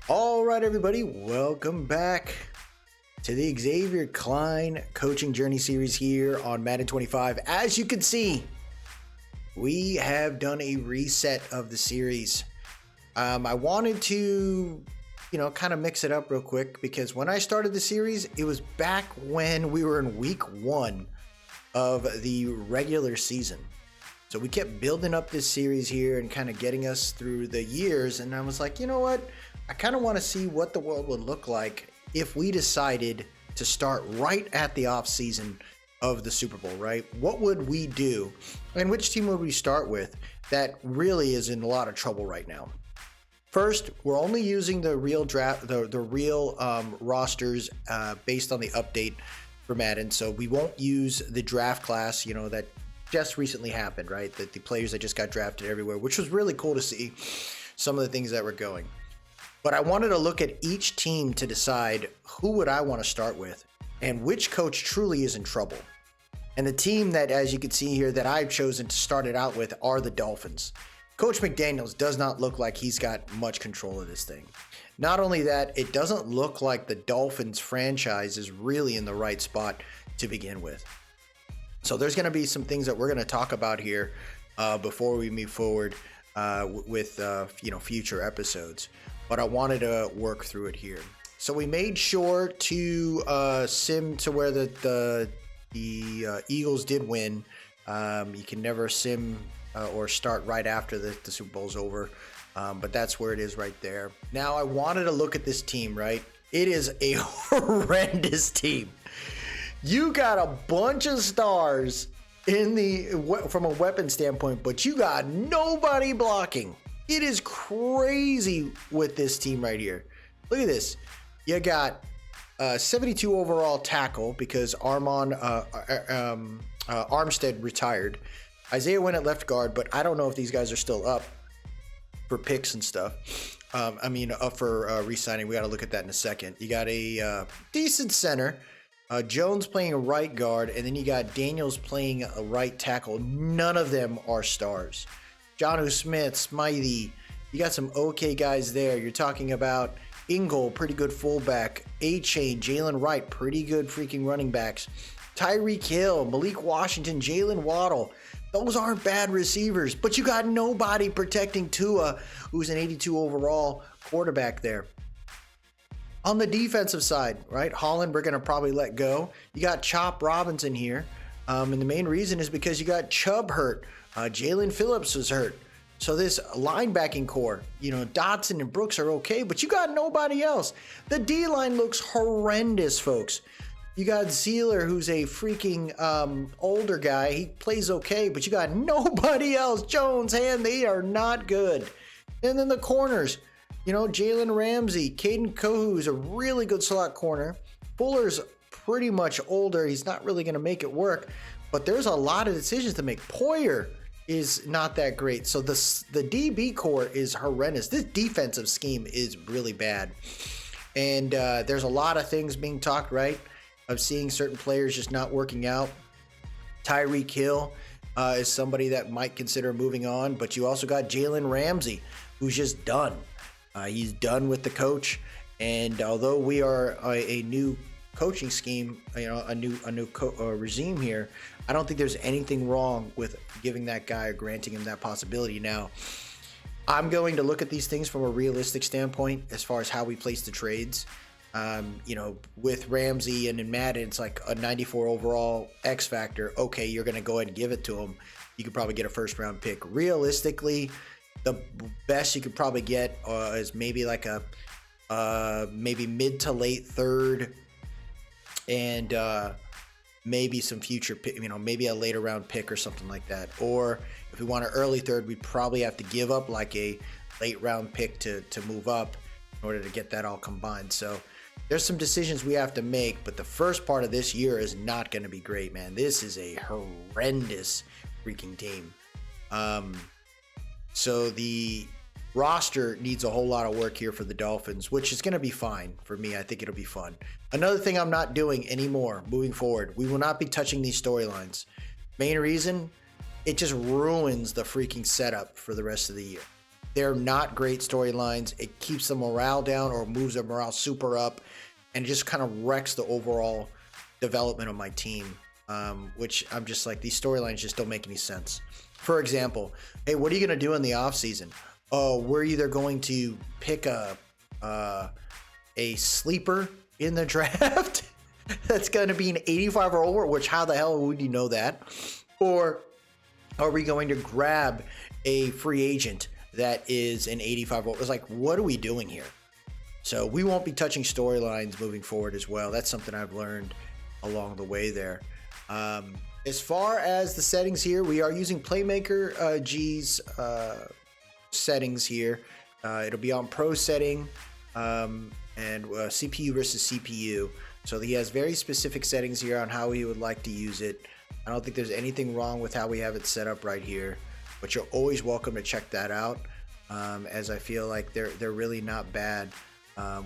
All right, everybody, welcome back to the Xavier Klein Coaching Journey series here on Madden 25. As you can see, we have done a reset of the series. I wanted to, kind of mix it up real quick because when I started the series, it was back when we were in week 1 of the regular season. So we kept building up this series here and kind of getting us through the years. And I was like, you know what? I kind of want to see what the world would look like if we decided to start right at the off season of the Super Bowl, right? What would we do? And which team would we start with that really is in a lot of trouble right now? First, we're only using the real draft, the real rosters based on the update for Madden. So we won't use the draft class, that just recently happened, right? The players that just got drafted everywhere, which was really cool to see some of the things that were going. But I wanted to look at each team to decide who would I want to start with and which coach truly is in trouble. And the team that, as you can see here, that I've chosen to start it out with are the Dolphins. Coach McDaniels does not look like he's got much control of this thing. Not only that, it doesn't look like the Dolphins franchise is really in the right spot to begin with. So there's going to be some things that we're going to talk about here before we move forward with future episodes. But I wanted to work through it here. So we made sure to sim to where the Eagles did win. You can never sim or start right after the Super Bowl's over, but that's where it is right there. Now I wanted to look at this team, right? It is a horrendous team. You got a bunch of stars from a weapon standpoint, but you got nobody blocking. It is crazy with this team right here. Look at this. You got 72 overall tackle because Armstead retired. Isaiah went at left guard, but I don't know if these guys are still up for picks and stuff. Up for re-signing. We got to look at that in a second. You got a decent center. Jones playing a right guard, and then you got Daniels playing a right tackle. None of them are stars. Jonnu Smith, Smythe, you got some okay guys there. You're talking about Ingle, pretty good fullback. A-Chain, Jalen Wright, pretty good freaking running backs. Tyreek Hill, Malik Washington, Jalen Waddle. Those aren't bad receivers, but you got nobody protecting Tua, who's an 82 overall quarterback there. On the defensive side, right, Holland, we're going to probably let go. You got Chop Robinson here, and the main reason is because you got Chubb hurt. Jalen Phillips was hurt. So this linebacking core, Dotson and Brooks are okay, but you got nobody else. The D-line looks horrendous, folks. You got Zeeler, who's a freaking older guy. He plays okay, but you got nobody else. Jones, Hand, they are not good. And then the corners, Jalen Ramsey, Caden Kohu is a really good slot corner. Fuller's pretty much older. He's not really going to make it work, but there's a lot of decisions to make. Poyer is not that great. So the DB core is horrendous. This defensive scheme is really bad. And there's a lot of things being talked, right, of seeing certain players just not working out. Tyreek Hill is somebody that might consider moving on, but you also got Jalen Ramsey, who's just done. He's done with the coach. And although we are a new coaching scheme, a new regime here, I don't think there's anything wrong with giving that guy or granting him that possibility. Now, I'm going to look at these things from a realistic standpoint as far as how we place the trades. With Ramsey and in Madden, it's like a 94 overall X factor. Okay, you're going to go ahead and give it to him. You could probably get a first round pick. Realistically, the best you could probably get is maybe like a maybe mid to late third, and maybe some future pick, maybe a later round pick or something like that. Or if we want an early third, we'd probably have to give up like a late round pick to move up in order to get that all combined. So there's some decisions we have to make, but the first part of this year is not going to be great, man. This is a horrendous freaking team. So the roster needs a whole lot of work here for the Dolphins, which is going to be fine for me. I think it'll be fun. Another thing I'm not doing anymore moving forward, we will not be touching these storylines. Main reason, it just ruins the freaking setup for the rest of the year. they're not great storylines. It keeps the morale down or moves the morale super up, and it just kind of wrecks the overall development of my team, which I'm just like, these storylines just don't make any sense. For example, hey, what are you going to do in the off season? Oh, we're either going to pick a sleeper in the draft that's going to be an 85 or over, which how the hell would you know that? Or are we going to grab a free agent that is an 85 or over? It's like, what are we doing here? So we won't be touching storylines moving forward as well. That's something I've learned along the way there. As far as the settings here, we are using PlaymakerG's settings here. It'll be on Pro setting and CPU versus CPU. So he has very specific settings here on how he would like to use it. I don't think there's anything wrong with how we have it set up right here, but you're always welcome to check that out, as I feel like they're really not bad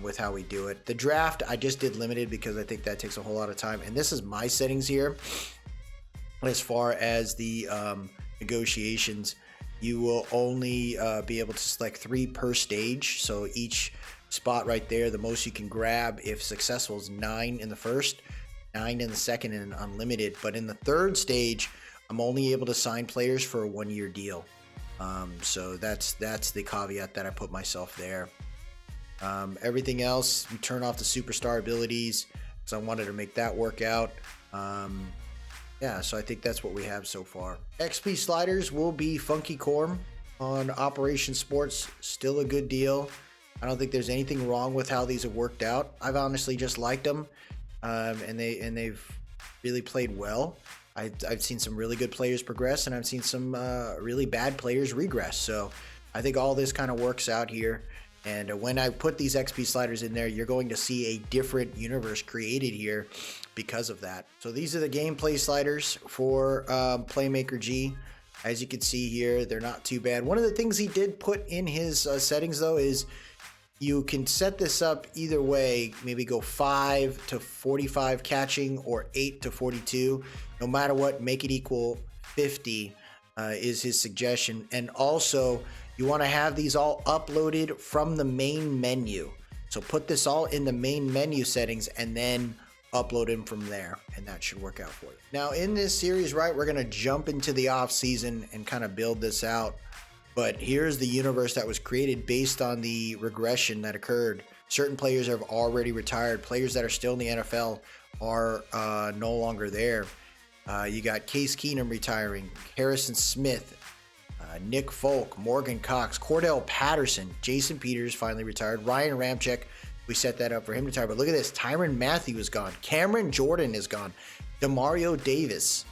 with how we do it. The draft, I just did limited because I think that takes a whole lot of time. And this is my settings here. As far as the negotiations, you will only be able to select 3 per stage. So each spot right there, the most you can grab if successful is 9 in the first, 9 in the second, and unlimited. But in the third stage, I'm only able to sign players for a 1-year deal. So that's the caveat that I put myself there. Everything else, we turn off the superstar abilities because I wanted to make that work out. Yeah, so I think that's what we have so far. XP sliders will be FunkyCorm on Operation Sports. Still a good deal. I don't think there's anything wrong with how these have worked out. I've honestly just liked them, and they've really played well. I've seen some really good players progress, and I've seen some really bad players regress. So I think all this kind of works out here. And when I put these XP sliders in there, you're going to see a different universe created here because of that. So these are the gameplay sliders for PlaymakerG. As you can see here, they're not too bad. One of the things he did put in his settings, though, is you can set this up either way. Maybe go 5 to 45 catching or 8 to 42. No matter what, make it equal 50 is his suggestion. And also, you want to have these all uploaded from the main menu. So put this all in the main menu settings and then upload them from there, and that should work out for you. Now in this series, right, we're going to jump into the off season and kind of build this out. But here's the universe that was created based on the regression that occurred. Certain players have already retired. Players that are still in the NFL are no longer there. You got Case Keenum retiring, Harrison Smith, Nick Folk, Morgan Cox, Cordell Patterson, Jason Peters finally retired, Ryan Ramczyk, we set that up for him to retire. But look at this, Tyrann Mathieu is gone, Cameron Jordan is gone, Demario Davis.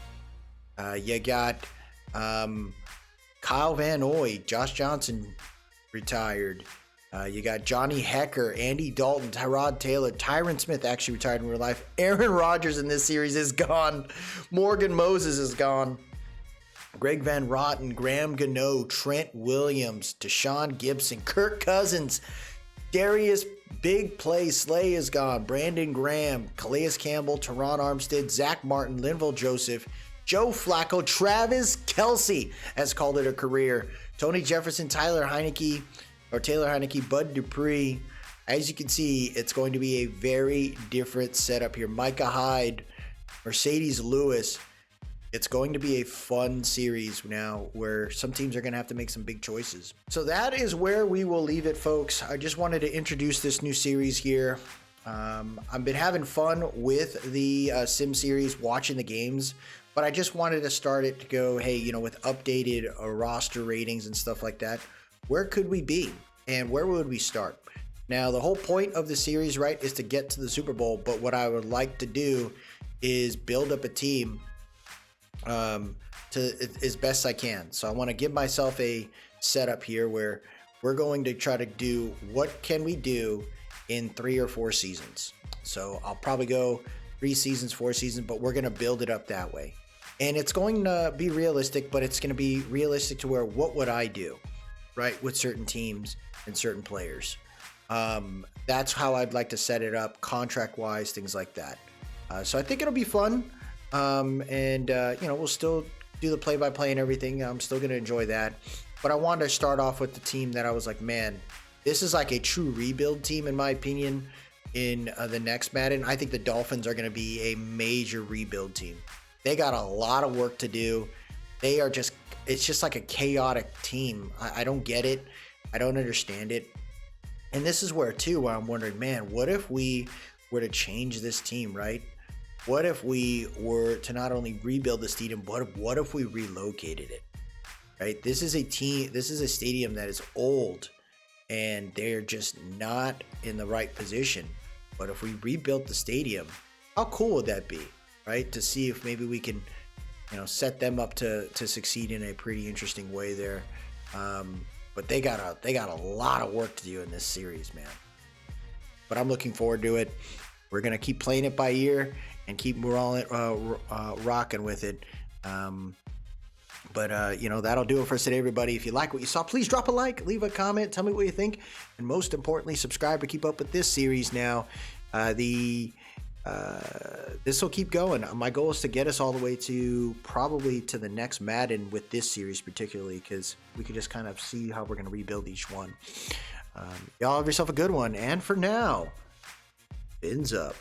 You got Kyle Van Noy, Josh Johnson retired. You got Johnny Hecker, Andy Dalton, Tyrod Taylor, Tyron Smith actually retired in real life. Aaron Rodgers in this series is gone. Morgan Moses is gone. Greg Van Roten, Graham Gano, Trent Williams, Deshaun Gibson, Kirk Cousins, Darius Big Play Slay is gone. Brandon Graham, Calais Campbell, Teron Armstead, Zach Martin, Linval Joseph, Joe Flacco, Travis Kelce has called it a career. Tony Jefferson, Taylor Heineke, Bud Dupree. As you can see, it's going to be a very different setup here. Micah Hyde, Mercedes Lewis. It's going to be a fun series now where some teams are going to have to make some big choices. So that is where we will leave it, folks. I just wanted to introduce this new series here. I've been having fun with the Sim series, watching the games, but I just wanted to start it to go, hey, you know, with updated roster ratings and stuff like that, where could we be and where would we start? Now, the whole point of the series, right, is to get to the Super Bowl, but what I would like to do is build up a team as best I can. So I want to give myself a setup here where we're going to try to do what can we do in 3 or 4 seasons. So I'll probably go 3 seasons, 4 seasons, but we're going to build it up that way. And it's going to be realistic, but it's going to be realistic to where what would I do, right, with certain teams and certain players. That's how I'd like to set it up contract-wise, things like that. So I think it'll be fun. You know, we'll still do the play-by-play and everything. I'm still going to enjoy that. But I wanted to start off with the team that I was like, man, this is like a true rebuild team, in my opinion, in the next Madden. I think the Dolphins are going to be a major rebuild team. They got a lot of work to do. They are just, it's just like a chaotic team. I don't get it. I don't understand it. And this is where I'm wondering, man, what if we were to change this team, right? What if we were to not only rebuild the stadium, but what if we relocated it, right? This is a stadium that is old and they're just not in the right position. But if we rebuilt the stadium, how cool would that be, right? To see if maybe we can, set them up to succeed in a pretty interesting way there. But they got a lot of work to do in this series, man. But I'm looking forward to it. We're gonna keep playing it by ear and keep rocking with it. But that'll do it for us today, everybody. If you like what you saw, please drop a like, leave a comment, tell me what you think, and most importantly, subscribe to keep up with this series. Now, this will keep going. My goal is to get us all the way to probably to the next Madden with this series, particularly because we can just kind of see how we're going to rebuild each one. Y'all have yourself a good one, and for now, fins up.